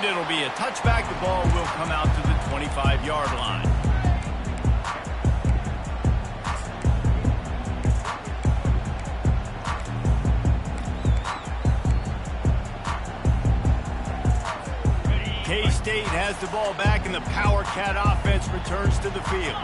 And it'll be a touchback. The ball will come out to the 25-yard line. K-State has the ball back, and the Power Cat offense returns to the field.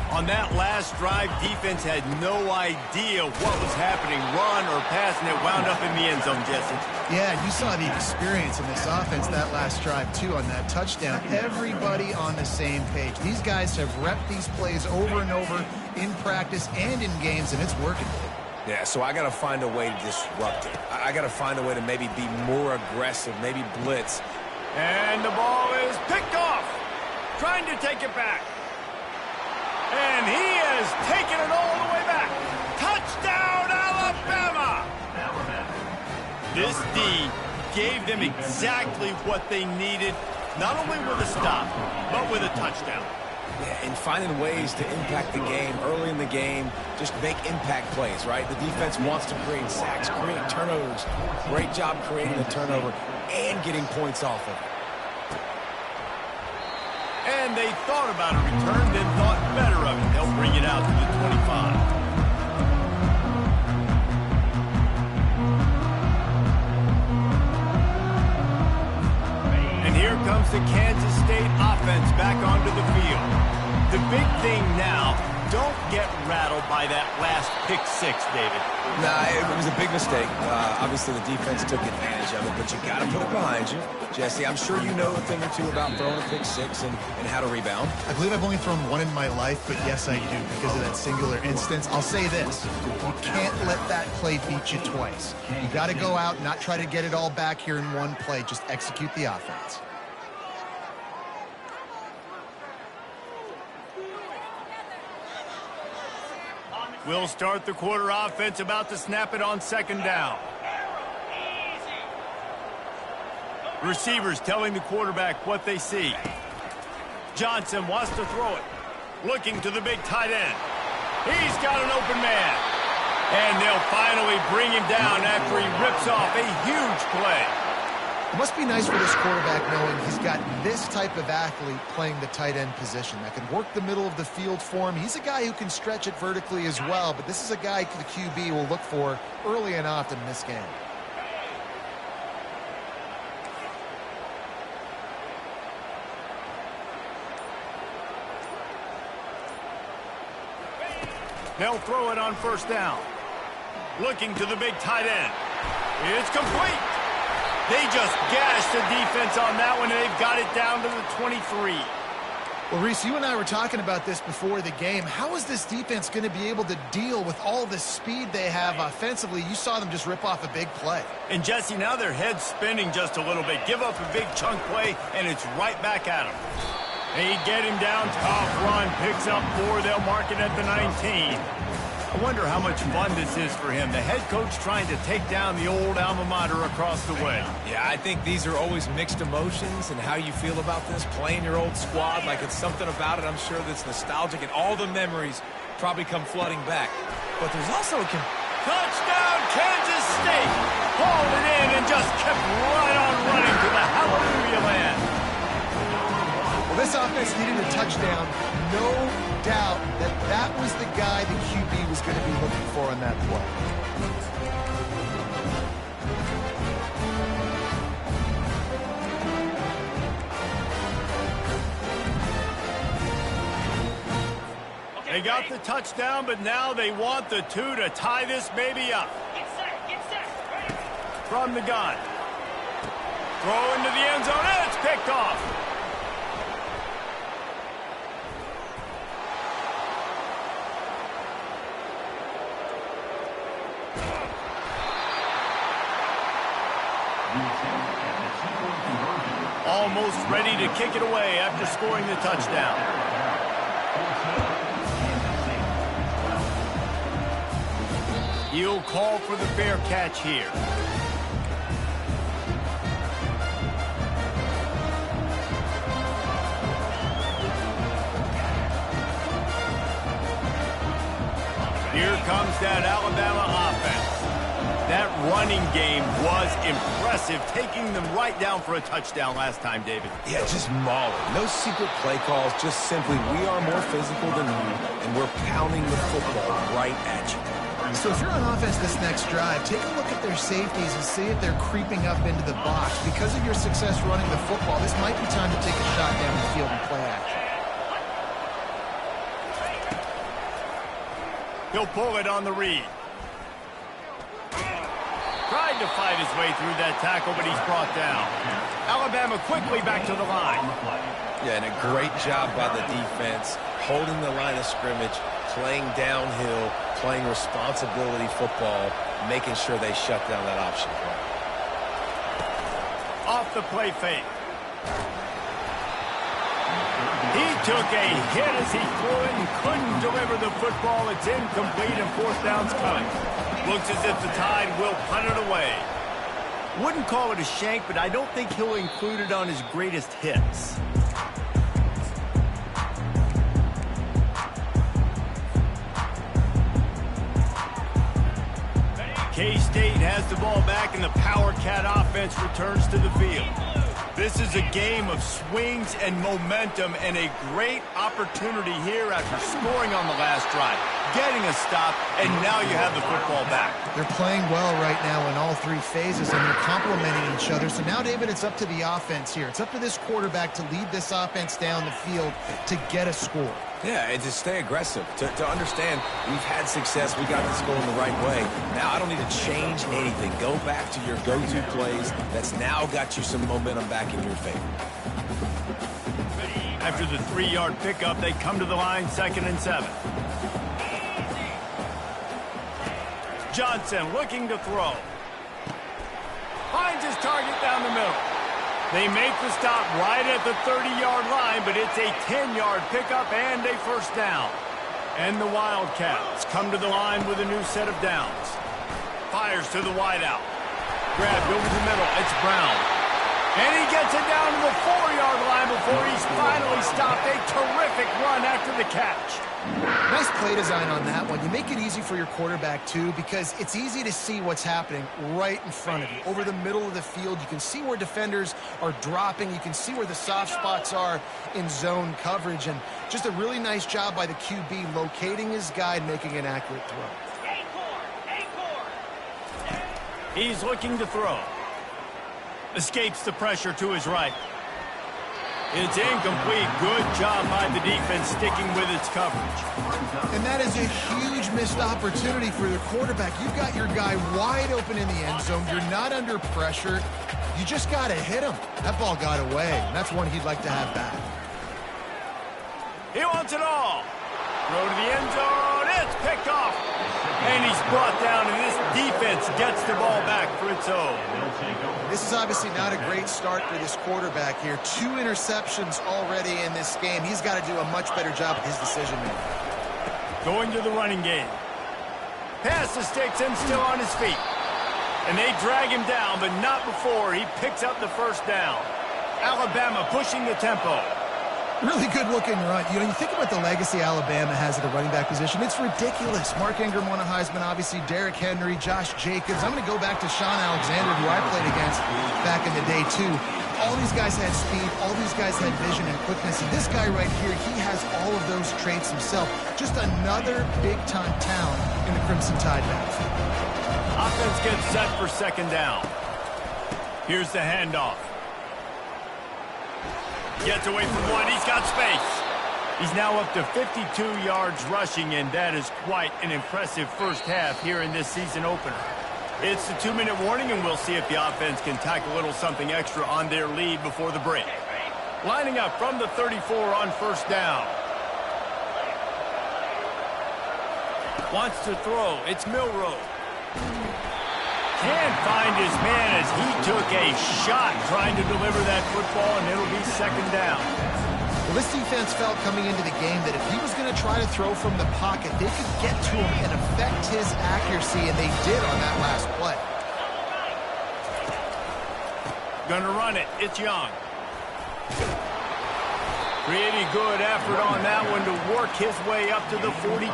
On that last drive, defense had no idea what was happening, run or pass, and it wound up in the end zone, Jesse. Yeah, you saw the experience in this offense that last drive, too, on that touchdown. Everybody on the same page. These guys have repped these plays over and over in practice and in games, and it's working. Yeah, so I got to find a way to disrupt it. I got to find a way to maybe be more aggressive, maybe blitz. And the ball is picked off. Trying to take it back. And he has taken it all the way back. Touchdown, Alabama! This D gave them exactly what they needed, not only with a stop, but with a touchdown. Yeah, and finding ways to impact the game early in the game, just make impact plays, right? The defense wants to create sacks, create turnovers. Great job creating a turnover and getting points off of it. And they thought about a return, then thought better of it. They'll bring it out to the 25. And here comes the Kansas State offense back onto the field. The big thing now, don't get rattled by that last pick six, David. Nah, it was a big mistake. Obviously, the defense took advantage of it, but you got to put it behind you. Jesse, I'm sure you know a thing or two about throwing a pick six and how to rebound. I believe I've only thrown one in my life, but yes, I do, because of that singular instance. I'll say this. You can't let that play beat you twice. You got to go out, not try to get it all back here in one play. Just execute the offense. We'll start the quarter offense, about to snap it on second down. Receivers telling the quarterback what they see. Johnson wants to throw it. Looking to the big tight end. He's got an open man. And they'll finally bring him down after he rips off a huge play. It must be nice for this quarterback knowing he's got this type of athlete playing the tight end position that can work the middle of the field for him. He's a guy who can stretch it vertically as well, but this is a guy the QB will look for early and often in this game. They'll throw it on first down. Looking to the big tight end. It's complete. They just gashed the defense on that one, and they've got it down to the 23. Well, Reese, you and I were talking about this before the game. How is this defense going to be able to deal with all the speed they have offensively? You saw them just rip off a big play. And, Jesse, now their head's spinning just a little bit. Give up a big chunk play, and it's right back at them. They get him down, tough run, picks up 4. They'll mark it at the 19. I wonder how much fun this is for him. The head coach trying to take down the old alma mater across the way. Yeah, I think these are always mixed emotions and how you feel about this, playing your old squad. Like, it's something about it, I'm sure, that's nostalgic, and all the memories probably come flooding back. But there's also a... Touchdown, Kansas State! Hauled it in and just kept right on running to the hallelujah land. Well, this offense needed a touchdown. No doubt that was the guy the QB was going to be looking for on that play. They got the touchdown, but now they want the 2 to tie this baby up. Get set. Ready. From the gun. Throw into the end zone, and it's picked off. Almost ready to kick it away after scoring the touchdown. He'll call for the fair catch here. Here comes that Alabama offense. That running game was impressive, taking them right down for a touchdown last time, David. Yeah, just mauling. No secret play calls, just simply we are more physical than you, and we're pounding the football right at you. So if you're on offense this next drive, take a look at their safeties and see if they're creeping up into the box. Because of your success running the football, this might be time to take a shot down the field and play action. He'll pull it on the read. Tried to fight his way through that tackle, but he's brought down. Alabama quickly back to the line. Yeah, and a great job by the defense, holding the line of scrimmage, playing downhill, playing responsibility football, making sure they shut down that option play. Off the play fake. He took a hit as he threw it and couldn't deliver the football. It's incomplete and fourth down's coming. Looks as if the Tide will punt it away. Wouldn't call it a shank, but I don't think he'll include it on his greatest hits. K-State has the ball back, and the Power Cat offense returns to the field. This is a game of swings and momentum, and a great opportunity here after scoring on the last drive, getting a stop, and now you have the football back. They're playing well right now in all three phases, and they're complementing each other. So now, David, it's up to the offense here. It's up to this quarterback to lead this offense down the field to get a score. Yeah, and to stay aggressive, to understand we've had success, we got this going the right way. Now I don't need to change anything. Go back to your go-to plays. That's now got you some momentum back in your favor. After the 3-yard pickup, they come to the line, 2nd and 7. Johnson looking to throw. Finds his target down the middle. They make the stop right at the 30-yard line, but it's a 10-yard pickup and a first down. And the Wildcats come to the line with a new set of downs. Fires to the wideout. Grabbed over the middle. It's Brown. And he gets it down to the 4-yard line before he's finally stopped. A terrific run after the catch. Nice play design on that one. You make it easy for your quarterback, too, because it's easy to see what's happening right in front of you. Over the middle of the field, you can see where defenders are dropping. You can see where the soft spots are in zone coverage. And just a really nice job by the QB locating his guy and making an accurate throw. He's looking to throw. Escapes the pressure to his right. It's incomplete. Good job by the defense sticking with its coverage. And that is a huge missed opportunity for the quarterback. You've got your guy wide open in the end zone. You're not under pressure. You just got to hit him. That ball got away, and that's one he'd like to have back. He wants it all. Throw to the end zone. It's picked off. And he's brought down, and this defense gets the ball back for its own. This is obviously not a great start for this quarterback here. 2 interceptions already in this game. He's got to do a much better job of his decision-making. Going to the running game. Pass the sticks and still on his feet. And they drag him down, but not before he picks up the first down. Alabama pushing the tempo. Really good-looking run. You know, you think about the legacy Alabama has at the running back position. It's ridiculous. Mark Ingram won a Heisman, obviously. Derrick Henry, Josh Jacobs. I'm going to go back to Sean Alexander, who I played against back in the day, too. All these guys had speed. All these guys had vision and quickness. And this guy right here, he has all of those traits himself. Just another big-time talent in the Crimson Tide backfield. Offense gets set for 2nd down. Here's the handoff. Gets away from one. He's got space. He's now up to 52 yards rushing, and that is quite an impressive first half here in this season opener. It's the 2-minute warning, and we'll see if the offense can tack a little something extra on their lead before the break. Lining up from the 34 on first down. Wants to throw. It's Milroe. Can't find his man as he took a shot trying to deliver that football, and it'll be 2nd down. Well, this defense felt coming into the game that if he was going to try to throw from the pocket, they could get to him and affect his accuracy, and they did on that last play. Gonna run it. It's Young. Pretty good effort on that one to work his way up to the 42.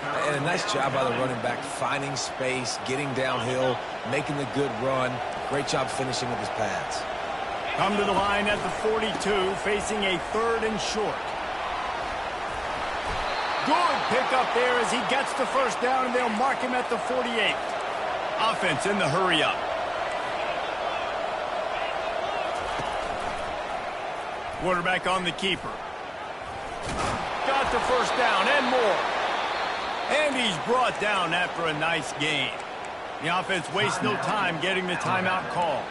And a nice job by the running back, finding space, getting downhill, making the good run. Great job finishing with his pads. Come to the line at the 42, facing a 3rd and short. Good pickup there as he gets the first down, and they'll mark him at the 48. Offense in the hurry-up. Quarterback on the keeper. Got the first down and more. And he's brought down after a nice gain. The offense wastes no time getting the timeout call.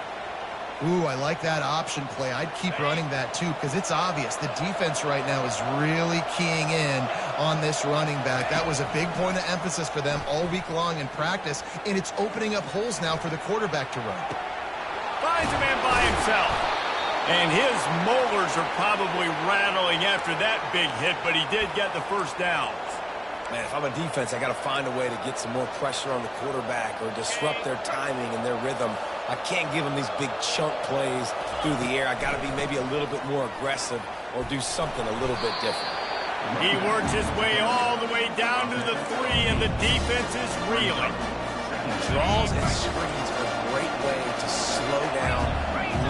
Ooh, I like that option play. I'd keep running that too because it's obvious the defense right now is really keying in on this running back. That was a big point of emphasis for them all week long in practice, and it's opening up holes now for the quarterback to run. Finds a man by himself. And his molars are probably rattling after that big hit, but he did get the first down. Man, if I'm a defense, I got to find a way to get some more pressure on the quarterback or disrupt their timing and their rhythm. I can't give them these big chunk plays through the air. I got to be maybe a little bit more aggressive or do something a little bit different. He works his way all the way down to the 3, and the defense is reeling. Draws and screens are a great way to slow down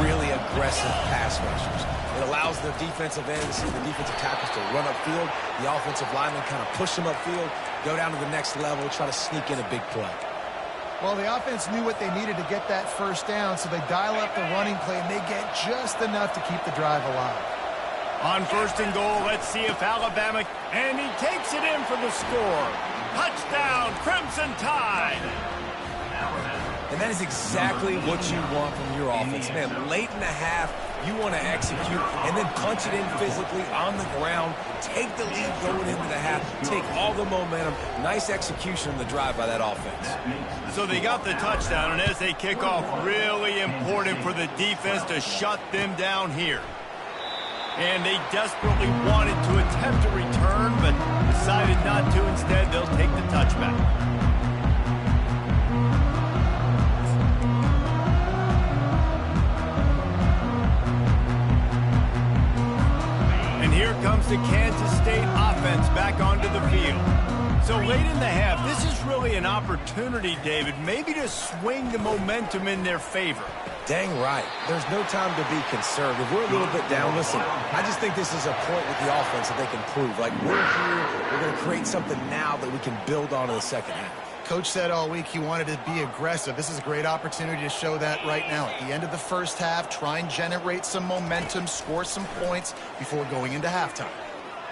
really aggressive pass rushers. It allows the defensive ends, the defensive tackles to run upfield. The offensive linemen kind of push them upfield, go down to the next level, try to sneak in a big play. Well, the offense knew what they needed to get that first down, so they dial up the running play, and they get just enough to keep the drive alive. On 1st and goal, let's see if Alabama, and he takes it in for the score. Touchdown, Crimson Tide! And that is exactly what you want from your offense. Man, late in the half, you want to execute and then punch it in physically on the ground, take the lead going into the half, take all the momentum. Nice execution on the drive by that offense. So they got the touchdown, and as they kick off, really important for the defense to shut them down here. And they desperately wanted to attempt a return, but decided not to. Instead, they'll take the touchback. Here comes the Kansas State offense back onto the field. So late in the half, this is really an opportunity, David, maybe to swing the momentum in their favor. Dang right. There's no time to be conservative. We're a little bit down. Listen, I just think this is a point with the offense that they can prove. Like, we're here, we're going to create something now that we can build on in the second half. Coach said all week he wanted to be aggressive. This is a great opportunity to show that right now. At the end of the first half, try and generate some momentum, score some points before going into halftime.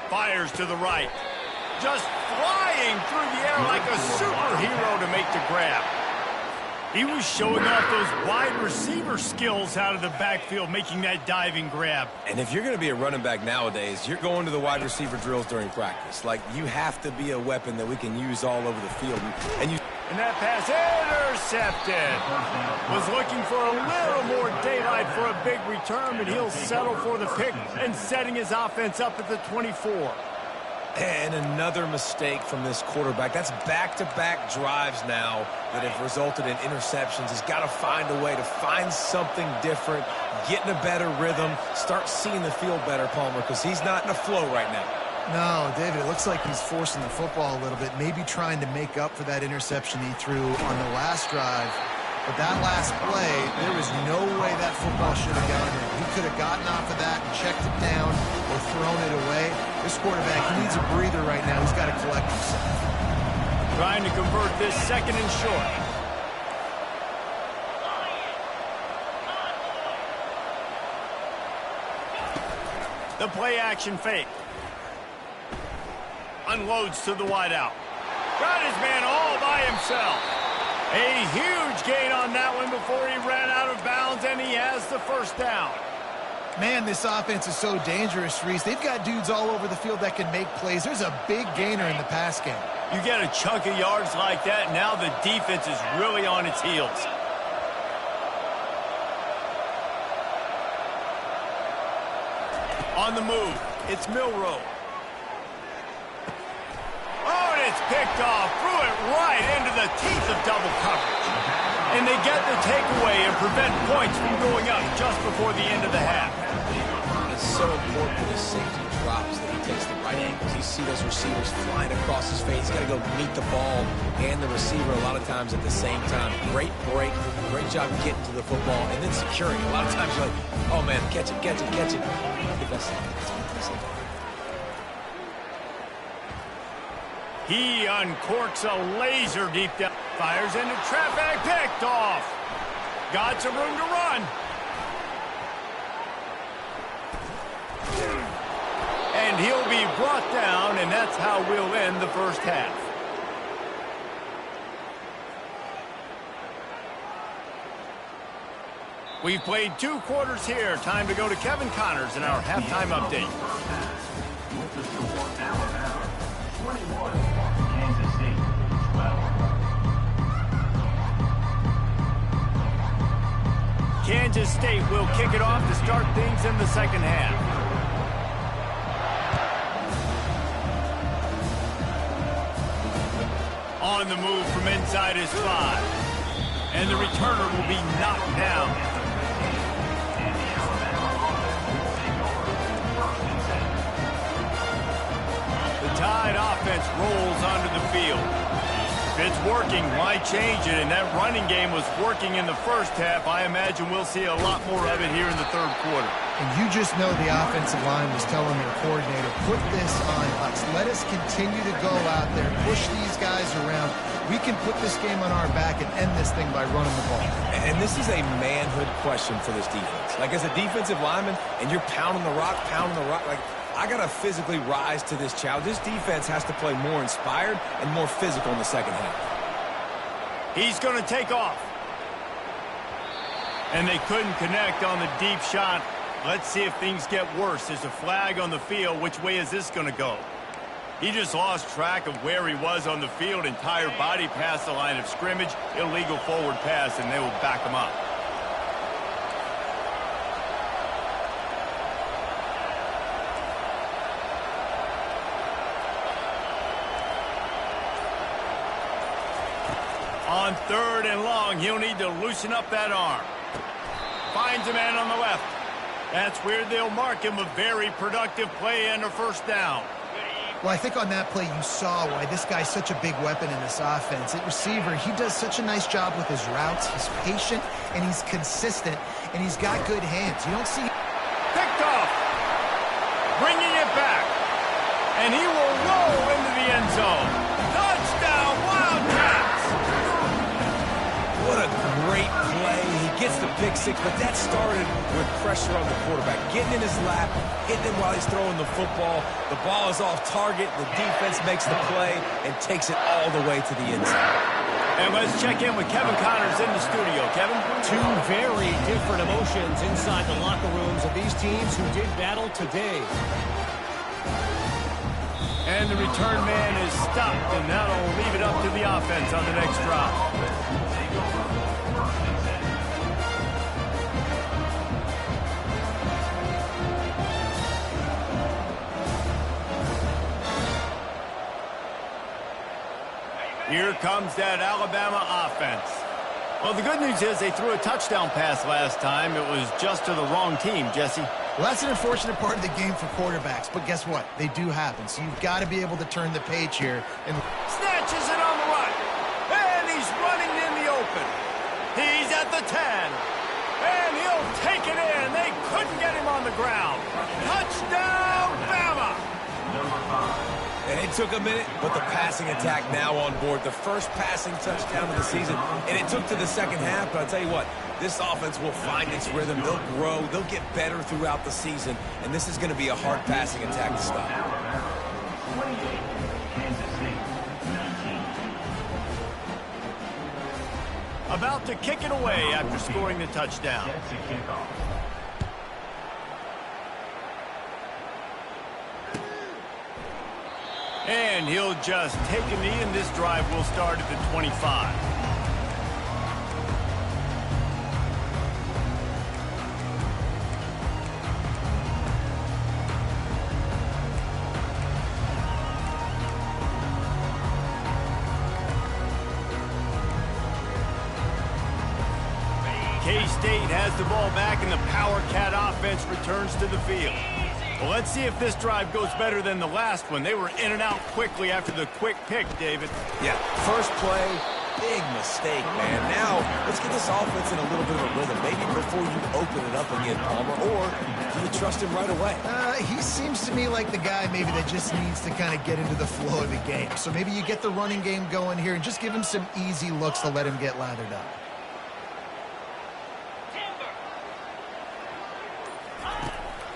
Fires to the right. Just flying through the air like a superhero to make the grab. He was showing off those wide receiver skills out of the backfield, making that diving grab. And if you're going to be a running back nowadays, you're going to the wide receiver drills during practice. Like, you have to be a weapon that we can use all over the field. And that pass intercepted. Was looking for a little more daylight for a big return, but he'll settle for the pick and setting his offense up at the 24. And another mistake from this quarterback. That's back-to-back drives now that have resulted in interceptions. He's got to find a way to find something different, get in a better rhythm, start seeing the field better, Palmer, because he's not in a flow right now. No, David, it looks like he's forcing the football a little bit, maybe trying to make up for that interception he threw on the last drive. But that last play, there was no way that football should have gone in. He could have gotten off of that and checked it down or thrown it away. This quarterback, he needs a breather right now. He's got to collect himself. Trying to convert this 2nd and short. The play action fake. Unloads to the wideout. Got his man all by himself. A huge gain on that one before he ran out of bounds, and he has the first down. Man, this offense is so dangerous, Reese. They've got dudes all over the field that can make plays. There's a big gainer in the pass game. You get a chunk of yards like that, now the defense is really on its heels. On the move, it's Milroe. Oh, and it's picked off. Threw it right into the teeth of double coverage. And they get the takeaway and prevent points from going up just before the end of the half. It's so important for the safety drops that he takes the right angles. You see those receivers flying across his face. He's got to go meet the ball and the receiver a lot of times at the same time. Great break. Great job getting to the football and then securing. A lot of times you're like, oh, man, catch it, catch it, catch it. He uncorks a laser deep down. Fires into traffic. Picked off. Got some room to run. And he'll be brought down, and that's how we'll end the first half. We've played 2 quarters here. Time to go to Kevin Connors in our halftime update. Kansas State will kick it off to start things in the second half. On the move from inside his 5. And the returner will be knocked down. The Tide offense rolls onto the field. If it's working, why change it? And that running game was working in the first half. I imagine we'll see a lot more of it here in the third quarter. And you just know the offensive line was telling their coordinator, put this on us. Let us continue to go out there, push these guys around. We can put this game on our back and end this thing by running the ball. And this is a manhood question for this defense. Like, as a defensive lineman, and you're pounding the rock, like, I got to physically rise to this challenge. This defense has to play more inspired and more physical in the second half. He's going to take off. And they couldn't connect on the deep shot. Let's see if things get worse. There's a flag on the field. Which way is this going to go? He just lost track of where he was on the field. Entire body past the line of scrimmage. Illegal forward pass, and they will back him up. On 3rd and long, he'll need to loosen up that arm. Finds a man on the left. That's where they'll mark him. A very productive play and a first down. Well, I think on that play you saw why this guy's such a big weapon in this offense. At receiver, he does such a nice job with his routes. He's patient, and he's consistent, and he's got good hands. You don't see... Picked off. Bringing it back. And he will roll into the end zone. Touchdown, Wildcats! What a great play. He gets the pick 6, but that started with pressure on the quarterback. Getting in his lap, hitting him while he's throwing the football. The ball is off target. The defense makes the play and takes it all the way to the end zone. And let's check in with Kevin Connors in the studio. Kevin? 2 very different emotions inside the locker rooms of these teams who did battle today. And the return man is stopped, and that'll leave it up to the offense on the next drive. Here comes that Alabama offense. Well, the good news is they threw a touchdown pass last time. It was just to the wrong team, Jesse. Well, that's an unfortunate part of the game for quarterbacks, but guess what? They do happen, so you've got to be able to turn the page here. And snatches it on the right, and he's running in the open. He's at the 10, and he'll take it in. They couldn't get him on the ground. Touchdown, Bama! And it took a minute, but the passing attack now on board. The first passing touchdown of the season, and it took to the second half, but I'll tell you what, this offense will find its rhythm. They'll grow. They'll get better throughout the season, and this is going to be a hard passing attack to stop. About to kick it away after scoring the touchdown. And he'll just take a knee, and this drive will start at the 25. K-State has the ball back, and the Power Cat offense returns to the field. Well, let's see if this drive goes better than the last one. They were in and out quickly after the quick pick, David. Yeah, first play, big mistake, man. Now, let's get this offense in a little bit of a rhythm. Maybe before you open it up again, Palmer, or do you trust him right away? He seems to me like the guy maybe that just needs to kind of get into the flow of the game. So maybe you get the running game going here and just give him some easy looks to let him get lathered up.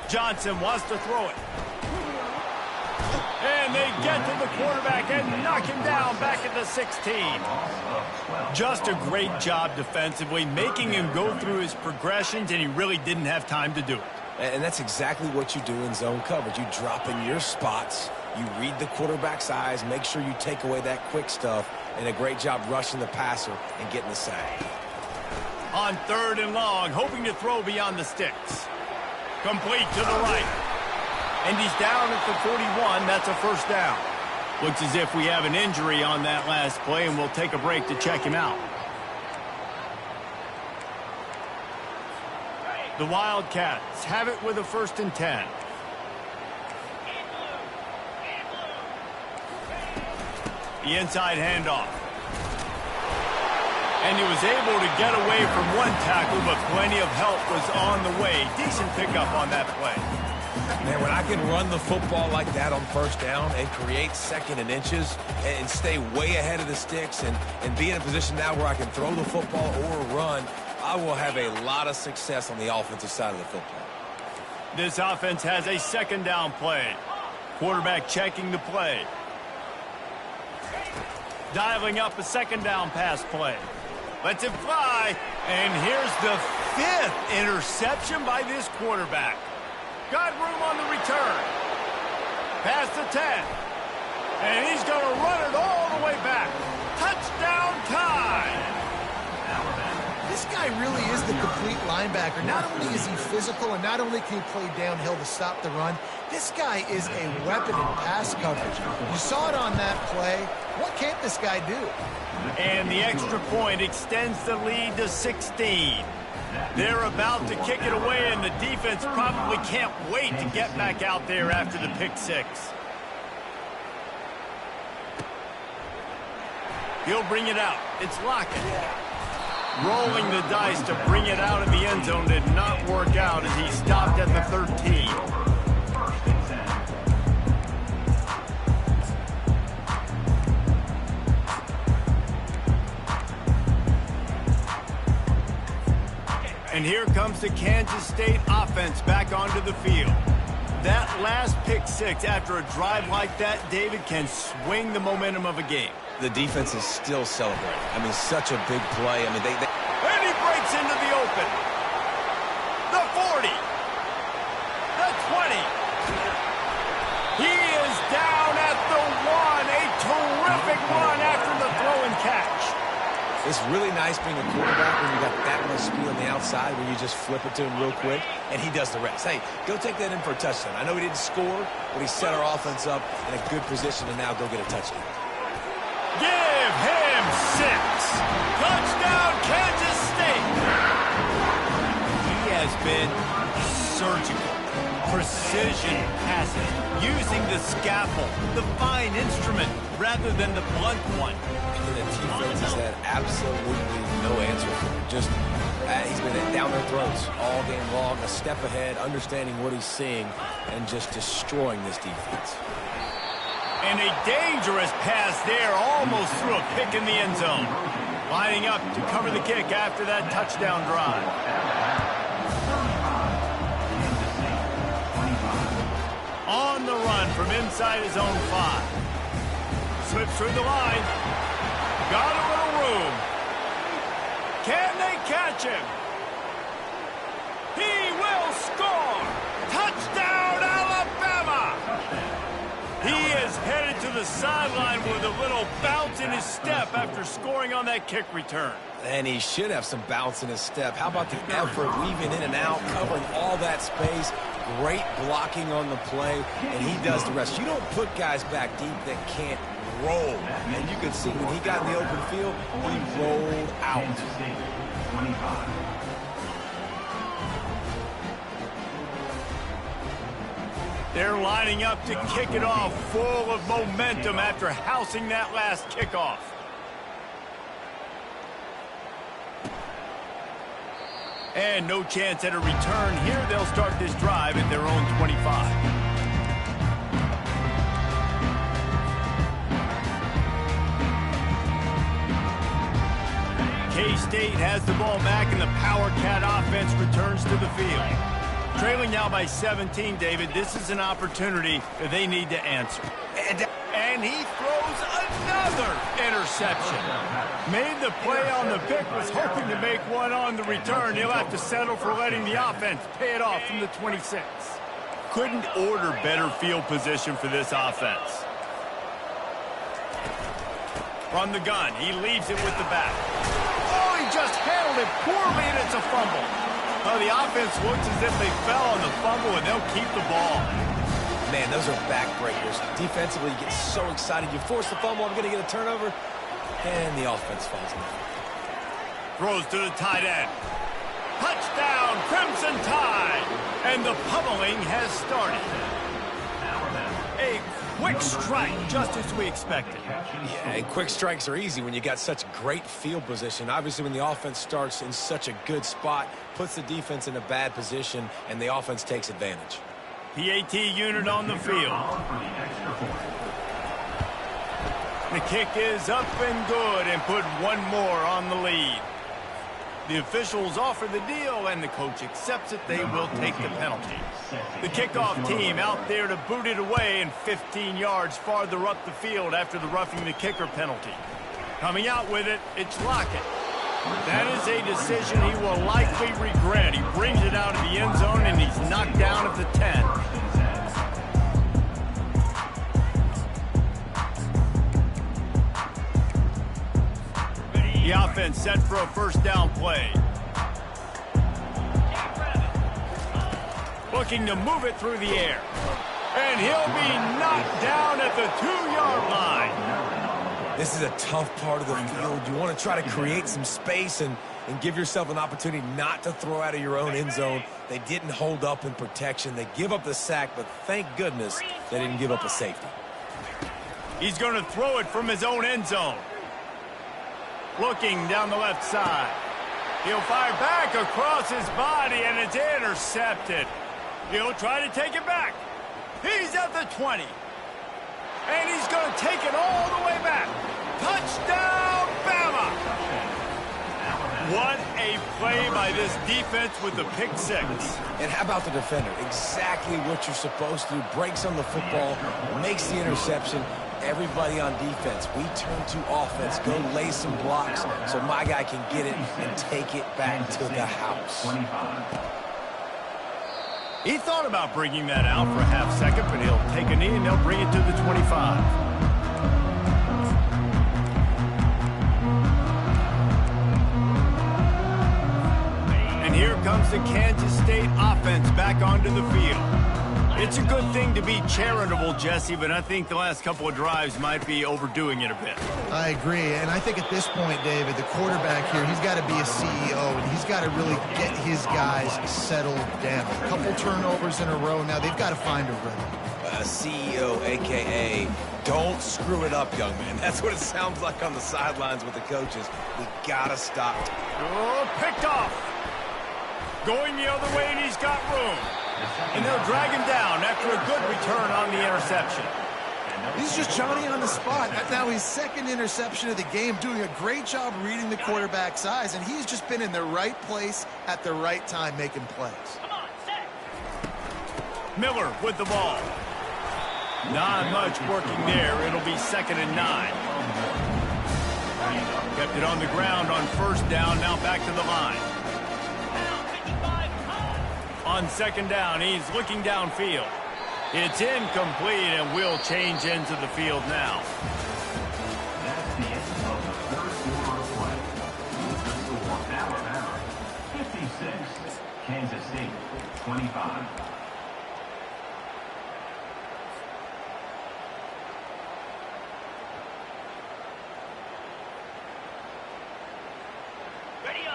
Johnson wants to throw it. And they get to the quarterback and knock him down back at the 16. Just a great job defensively, making him go through his progressions, and he really didn't have time to do it. And that's exactly what you do in zone coverage. You drop in your spots, you read the quarterback's eyes, make sure you take away that quick stuff, and a great job rushing the passer and getting the sack. On 3rd and long, hoping to throw beyond the sticks. Complete to the right. And he's down at the 41. That's a first down. Looks as if we have an injury on that last play, and we'll take a break to check him out. The Wildcats have it with a 1st and 10. The inside handoff. And he was able to get away from one tackle, but plenty of help was on the way. Decent pickup on that play. Man, when I can run the football like that on 1st down and create 2nd and inches and stay way ahead of the sticks and be in a position now where I can throw the football or run, I will have a lot of success on the offensive side of the football. This offense has a 2nd down play. Quarterback checking the play. Dialing up a 2nd down pass play. Lets it fly, and here's the 5th interception by this quarterback. Got room on the return. Past the 10. And he's going to run it all the way back. Touchdown time. This guy really is the complete linebacker. Not only is he physical and not only can he play downhill to stop the run, this guy is a weapon in pass coverage. You saw it on that play. What can't this guy do? And the extra point extends the lead to 16. They're about to kick it away, and the defense probably can't wait to get back out there after the pick 6. He'll bring it out. It's Lockett. Rolling the dice to bring it out of the end zone did not work out as he stopped at the 13. And here comes the Kansas State offense back onto the field. That last pick 6 after a drive like that, David, can swing the momentum of a game. The defense is still celebrating. I mean, such a big play. I mean, they... And he breaks into the open. The 40. The 20. He is down at the 1. A terrific run after the throw and catch. It's really nice being a quarterback when you got that much speed on the outside when you just flip it to him real quick, and he does the rest. Hey, go take that in for a touchdown. I know he didn't score, but he set our offense up in a good position to now go get a touchdown. Give him 6. Touchdown, Kansas State. He has been surgical. Precision passing, using the scaffold, the fine instrument, rather than the blunt one. And the defense has had absolutely no answer for him. Just, he's been down their throats all game long, a step ahead, understanding what he's seeing, and just destroying this defense. And a dangerous pass there, almost threw a pick in the end zone. Lining up to cover the kick after that touchdown drive. On the run from inside his own 5. Slips through the line. Got a little room. Can they catch him? He will score! Touchdown, Alabama! He is headed to the sideline with a little bounce in his step after scoring on that kick return. And he should have some bounce in his step. How about the effort, weaving in and out, covering all that space. Great blocking on the play, and he does the rest. You don't put guys back deep that can't roll. And you can see when he got in the open field, he rolled out. They're lining up to kick it off, full of momentum after housing that last kickoff. And no chance at a return here. They'll start this drive at their own 25. K-State has the ball back, and the Power Cat offense returns to the field. Trailing now by 17, David. This is an opportunity that they need to answer. And he throws another interception. Made the play on the pick, was hoping to make one on the return. He'll have to settle for letting the offense pay it off from the 26. Couldn't order better field position for this offense. From the gun, he leaves it with the back. Oh, he just handled it poorly, and it's a fumble. Oh, the offense looks as if they fell on the fumble, and they'll keep the ball. Man, those are backbreakers. Defensively, you get so excited. You force the fumble, I'm going to get a turnover, and the offense falls in. Throws to the tight end. Touchdown, Crimson Tide! And the pummeling has started. A quick strike, just as we expected. Yeah, and quick strikes are easy when you got such great field position. Obviously, when the offense starts in such a good spot, puts the defense in a bad position, and the offense takes advantage. PAT unit on the field. The kick is up and good, and put one more on the lead. The officials offer the deal, and the coach accepts it. They will take the penalty. The kickoff team out there to boot it away, and 15 yards farther up the field after the roughing the kicker penalty. Coming out with it, it's Lockett. That is a decision he will likely regret. He brings it out of the end zone, and he's knocked down at the 10. The offense set for a first down play. Looking to move it through the air. And he'll be knocked down at the 2-yard line. This is a tough part of the field. You want to try to create some space and give yourself an opportunity not to throw out of your own end zone. They didn't hold up in protection. They give up the sack, but thank goodness they didn't give up a safety. He's going to throw it from his own end zone. Looking down the left side. He'll fire back across his body, and it's intercepted. He'll try to take it back. He's at the 20. And he's going to take it all the way back. Touchdown, Bama! What a play by this defense with the pick six. And how about the defender? Exactly what you're supposed to do. Breaks on the football, makes the interception. Everybody on defense, we turn to offense. Go lay some blocks so my guy can get it and take it back to the house. He thought about bringing that out for a half second, but he'll take a knee and they'll bring it to the 25. And here comes the Kansas State offense back onto the field. It's a good thing to be charitable, Jesse, but I think the last couple of drives might be overdoing it a bit. I agree, and I think at this point, David, the quarterback here, he's got to be a CEO, and he's got to really get his guys settled down. A couple turnovers in a row. Now they've got to find a rhythm. CEO, a.k.a. don't screw it up, young man. That's what it sounds like on the sidelines with the coaches. We got to stop. Oh, picked off. Going the other way, and he's got room. And they'll drag him down after a good return on the interception. He's just Johnny on the spot. Now his second interception of the game, doing a great job reading the quarterback's eyes, and he's just been in the right place at the right time making plays. Come on, set. Miller with the ball. Not much working there. It'll be 2nd and 9. Kept it on the ground on first down, now back to the line. On 2nd down, he's looking downfield. It's incomplete, and we'll change into the field now. That's the end of the third quarter of play. Alabama, 56. Kansas State, 25.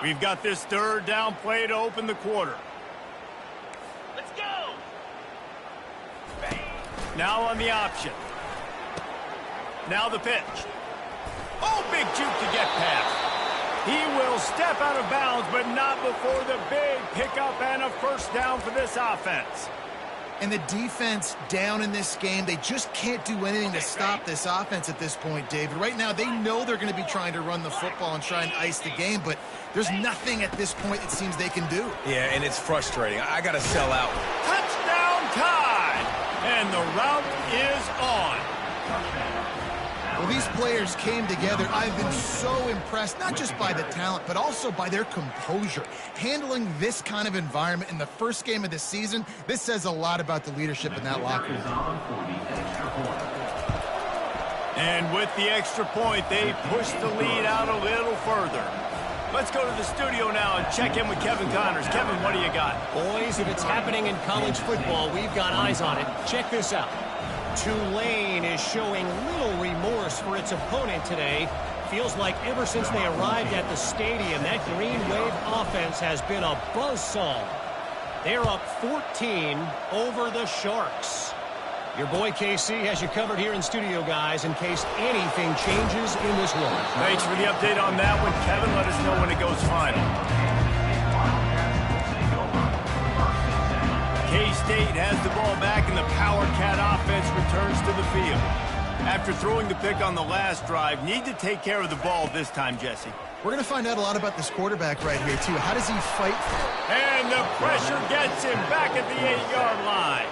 We've got this 3rd down play to open the quarter. Let's go. Bang. Now on the option. Now the pitch. Oh, big juke to get past. He will step out of bounds, but not before the big pickup and a first down for this offense. And the defense down in this game, they just can't do anything to stop this offense at this point, David. Right now, they know they're going to be trying to run the football and try and ice the game, but there's nothing at this point it seems they can do. Yeah, and it's frustrating. I got to sell out. Touchdown time! And the route is on. Well, these players came together. I've been so impressed, not just by the talent, but also by their composure. Handling this kind of environment in the first game of the season, this says a lot about the leadership in that locker room. And with the extra point, they push the lead out a little further. Let's go to the studio now and check in with Kevin Connors. Kevin, what do you got? Boys, if it's happening in college football, we've got eyes on it. Check this out. Tulane is showing little remorse for its opponent today. Feels like ever since they arrived at the stadium, that Green Wave offense has been a buzzsaw. They're up 14 over the Sharks. Your boy KC has you covered here in studio, guys, in case anything changes in this one. Thanks for the update on that one, Kevin. Let us know when it goes final. K-State has the ball back, and the Power Cat offense returns to the field. After throwing the pick on the last drive, need to take care of the ball this time, Jesse. We're going to find out a lot about this quarterback right here, too. How does he fight? And the pressure gets him back at the 8-yard line.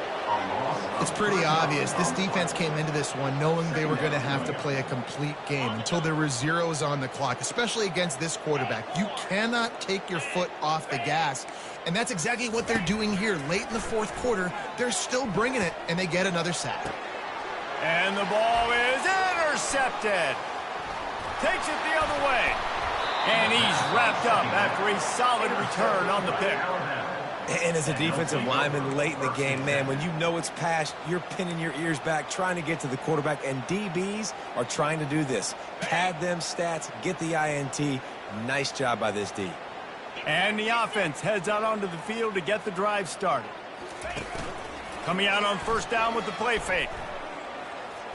It's pretty obvious. This defense came into this one knowing they were going to have to play a complete game until there were zeros on the clock, especially against this quarterback. You cannot take your foot off the gas, and that's exactly what they're doing here. Late in the fourth quarter, they're still bringing it, and they get another sack. And the ball is intercepted. Takes it the other way. And he's wrapped up after a solid return on the pick. And as a defensive lineman late in the game, man, when you know it's past, you're pinning your ears back, trying to get to the quarterback, and DBs are trying to do this. Pad them stats, get the INT. Nice job by this D. And the offense heads out onto the field to get the drive started. Coming out on first down with the play fake.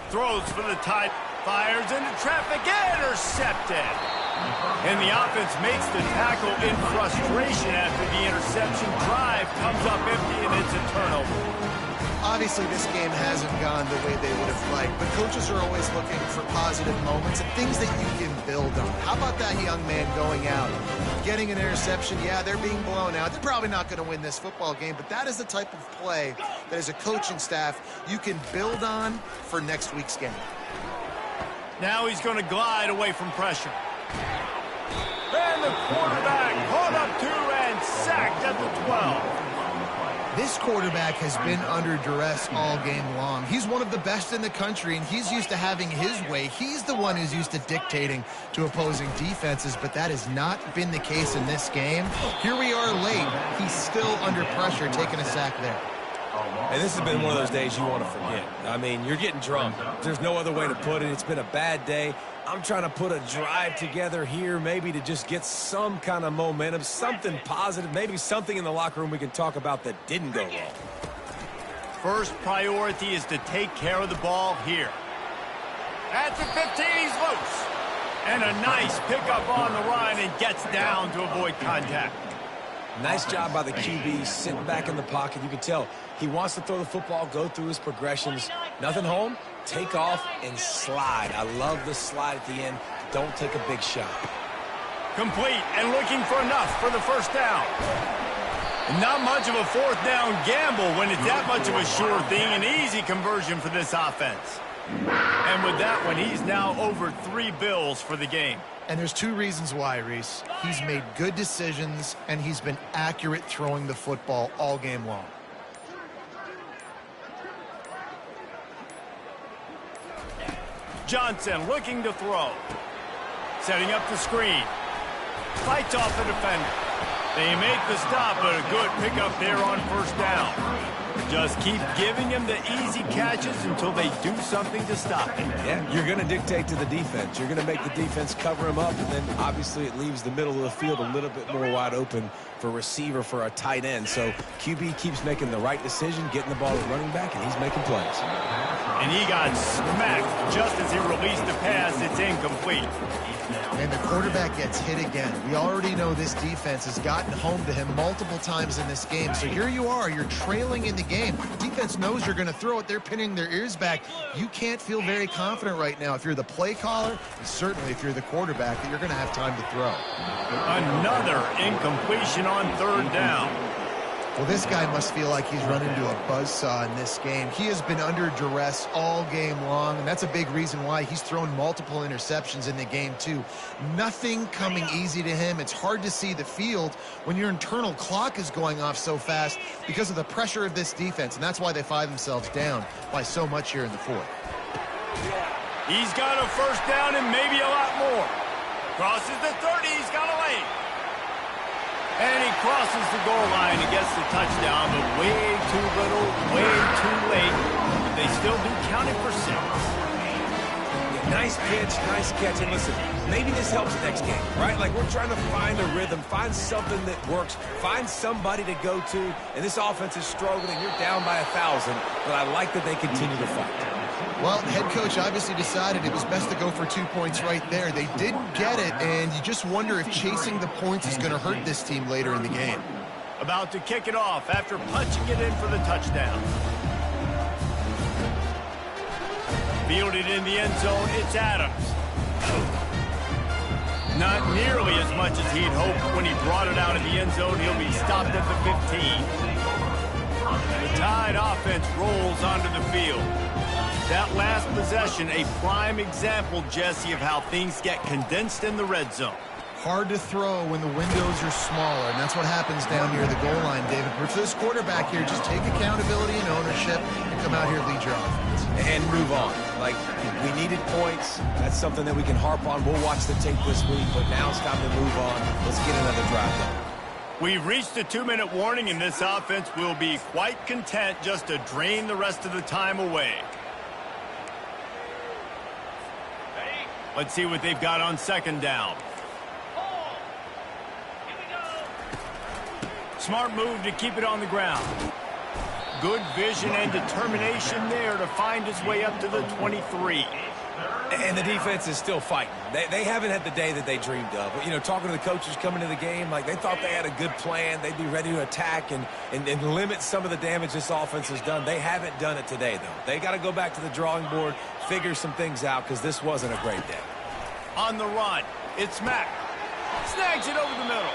Throws for the tight, fires into traffic, intercepted. And the offense makes the tackle in frustration after the interception. Drive comes up empty, and it's a turnover. Obviously, this game hasn't gone the way they would have liked, but coaches are always looking for positive moments and things that you can build on. How about that young man going out, getting an interception? Yeah, they're being blown out. They're probably not going to win this football game, but that is the type of play that as a coaching staff you can build on for next week's game. Now he's going to glide away from pressure. And the quarterback caught up to and sacked at the 12. This quarterback has been under duress all game long. He's one of the best in the country, and he's used to having his way. He's the one who's used to dictating to opposing defenses, but that has not been the case in this game. Here we are late. He's still under pressure, taking a sack there. And this has been one of those days you want to forget. I mean, you're getting drunk. There's no other way to put it. It's been a bad day. I'm trying to put a drive together here, maybe to just get some kind of momentum, something positive, maybe something in the locker room we can talk about that didn't go wrong. First priority is to take care of the ball here. At the 15, he's loose. And a nice pickup on the run and gets down to avoid contact. Nice job by the QB, sitting back in the pocket. You can tell he wants to throw the football, go through his progressions. Nothing home, take off, and slide. I love the slide at the end. Don't take a big shot. Complete and looking for enough for the first down. Not much of a fourth down gamble when it's that much of a sure thing. An easy conversion for this offense. And with that one, he's now over 3 bills for the game. And there's 2 reasons why, Reese. He's made good decisions, and he's been accurate throwing the football all game long. Johnson looking to throw. Setting up the screen. Fights off the defender. They make the stop, but a good pickup there on first down. Just keep giving him the easy catches until they do something to stop it. Yeah, you're going to dictate to the defense. You're going to make the defense cover him up, and then obviously it leaves the middle of the field a little bit more wide open for receiver, for a tight end. So QB keeps making the right decision, getting the ball to running back, and he's making plays. And he got smacked just as he released the pass. It's incomplete. And the quarterback gets hit again. We already know this defense has gotten home to him multiple times in this game. So here you are, you're trailing in the game. Defense knows you're going to throw it. They're pinning their ears back. You can't feel very confident right now if you're the play caller, and certainly if you're the quarterback, that you're going to have time to throw. Another incompletion on third down. Well, this guy must feel like he's run into a buzzsaw in this game. He has been under duress all game long, and that's a big reason why he's thrown multiple interceptions in the game, too. Nothing coming easy to him. It's hard to see the field when your internal clock is going off so fast because of the pressure of this defense, and that's why they find themselves down by so much here in the fourth. He's got a first down and maybe a lot more. Crosses the 30. He's got a lane. And he crosses the goal line and gets the touchdown, but way too little, way too late. But they still do count it for 6. Yeah, nice pitch, nice catch. And listen, maybe this helps the next game, right? Like, we're trying to find a rhythm, find something that works, find somebody to go to. And this offense is struggling. You're down by 1,000, but I like that they continue to fight. Well, head coach obviously decided it was best to go for 2 points right there. They didn't get it, and you just wonder if chasing the points is going to hurt this team later in the game. About to kick it off after punching it in for the touchdown. Fielded in the end zone, it's Adams. Not nearly as much as he'd hoped when he brought it out of the end zone. He'll be stopped at the 15. The Tide offense rolls onto the field. That last possession, a prime example, Jesse, of how things get condensed in the red zone. Hard to throw when the windows are smaller, and that's what happens down near the goal line, David. But for this quarterback here, just take accountability and ownership and come out here and lead your offense. And move on. Like, we needed points. That's something that we can harp on. We'll watch the tape this week, but now it's time to move on. Let's get another drive done. We've reached the 2-minute warning, and this offense will be quite content just to drain the rest of the time away. Let's see what they've got on second down. Smart move to keep it on the ground. Good vision and determination there to find his way up to the 23. And the defense is still fighting. They haven't had the day that they dreamed of. You know, talking to the coaches coming to the game, like, they thought they had a good plan. They'd be ready to attack and limit some of the damage this offense has done. They haven't done it today, though. They got to go back to the drawing board, figure some things out, because this wasn't a great day. On the run, it's Mack. Snags it over the middle.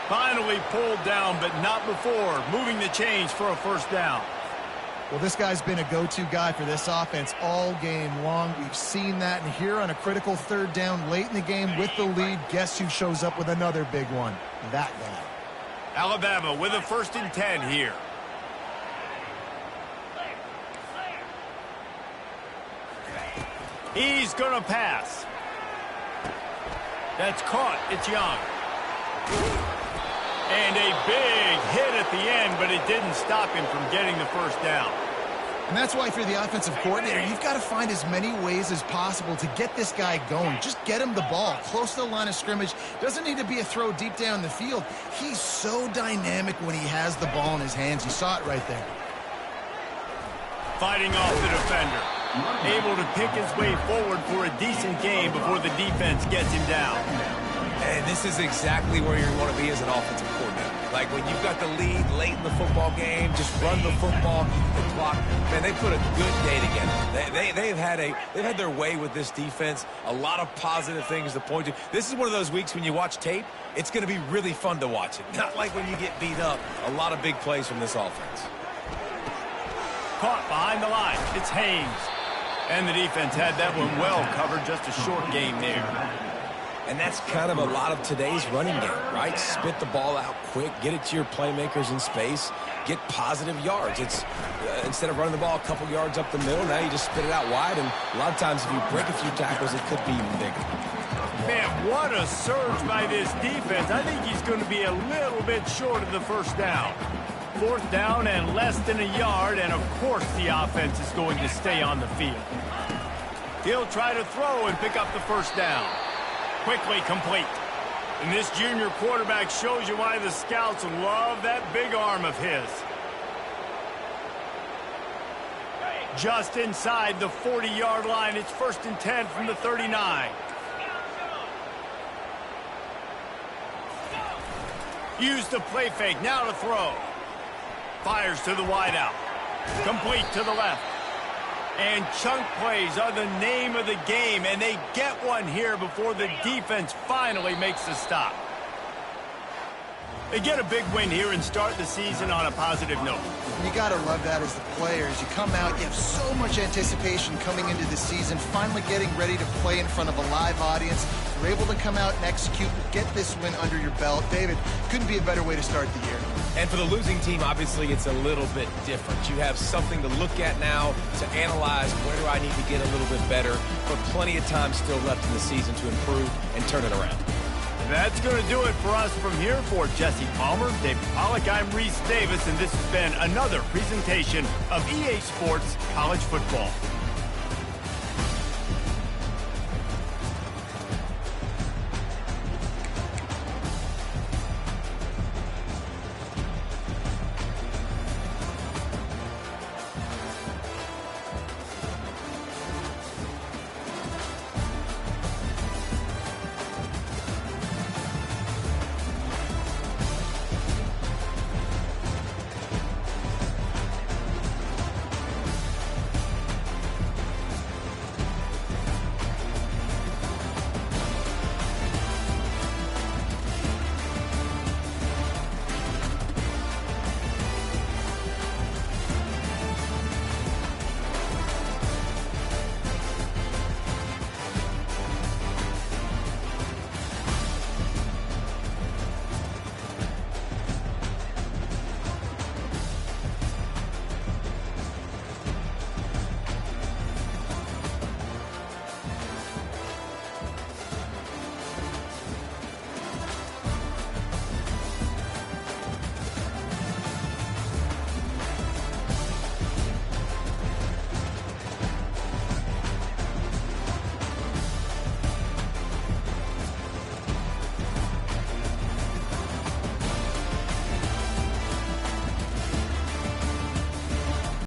Finally pulled down, but not before moving the chains for a first down. Well, this guy's been a go-to guy for this offense all game long. We've seen that, and here on a critical third down late in the game with the lead, guess who shows up with another big one? That guy. Alabama with a 1st and 10 here. He's going to pass. That's caught. It's Young. And a big hit at the end, but it didn't stop him from getting the first down. And that's why, for the offensive coordinator, you've got to find as many ways as possible to get this guy going. Just get him the ball close to the line of scrimmage. Doesn't need to be a throw deep down the field. He's so dynamic when he has the ball in his hands. You saw it right there. Fighting off the defender. Able to pick his way forward for a decent game before the defense gets him down. And this is exactly where you want to be as an offensive coordinator. Like, when you've got the lead late in the football game, just run the football, the clock. Man, they put a good day together. They've had their way with this defense. A lot of positive things to point to. This is one of those weeks when you watch tape, it's going to be really fun to watch it. Not like when you get beat up. A lot of big plays from this offense. Caught behind the line. It's Haynes. And the defense had that one well covered. Just a short game there. And that's kind of a lot of today's running game, right? Spit the ball out quick, get it to your playmakers in space, get positive yards. It's instead of running the ball a couple yards up the middle, now you just spit it out wide, and a lot of times if you break a few tackles, it could be even bigger. Man, what a surge by this defense. I think he's going to be a little bit short of the first down. 4th down and less than a yard, and of course the offense is going to stay on the field. He'll try to throw and pick up the 1st down. Quickly complete. And this junior quarterback shows you why the scouts love that big arm of his. Just inside the 40-yard line. It's 1st and 10 from the 39. Use the play fake. Now to throw. Fires to the wideout. Complete to the left. And chunk plays are the name of the game, and they get one here before the defense finally makes the stop. They get a big win here and start the season on a positive note. You got to love that as the players. You come out, you have so much anticipation coming into the season, finally getting ready to play in front of a live audience. You're able to come out and execute, get this win under your belt. David, couldn't be a better way to start the year. And for the losing team, obviously, it's a little bit different. You have something to look at now to analyze where do I need to get a little bit better, but plenty of time still left in the season to improve and turn it around. That's going to do it for us from here. For Jesse Palmer, David Pollack, I'm Reese Davis, and this has been another presentation of EA Sports College Football.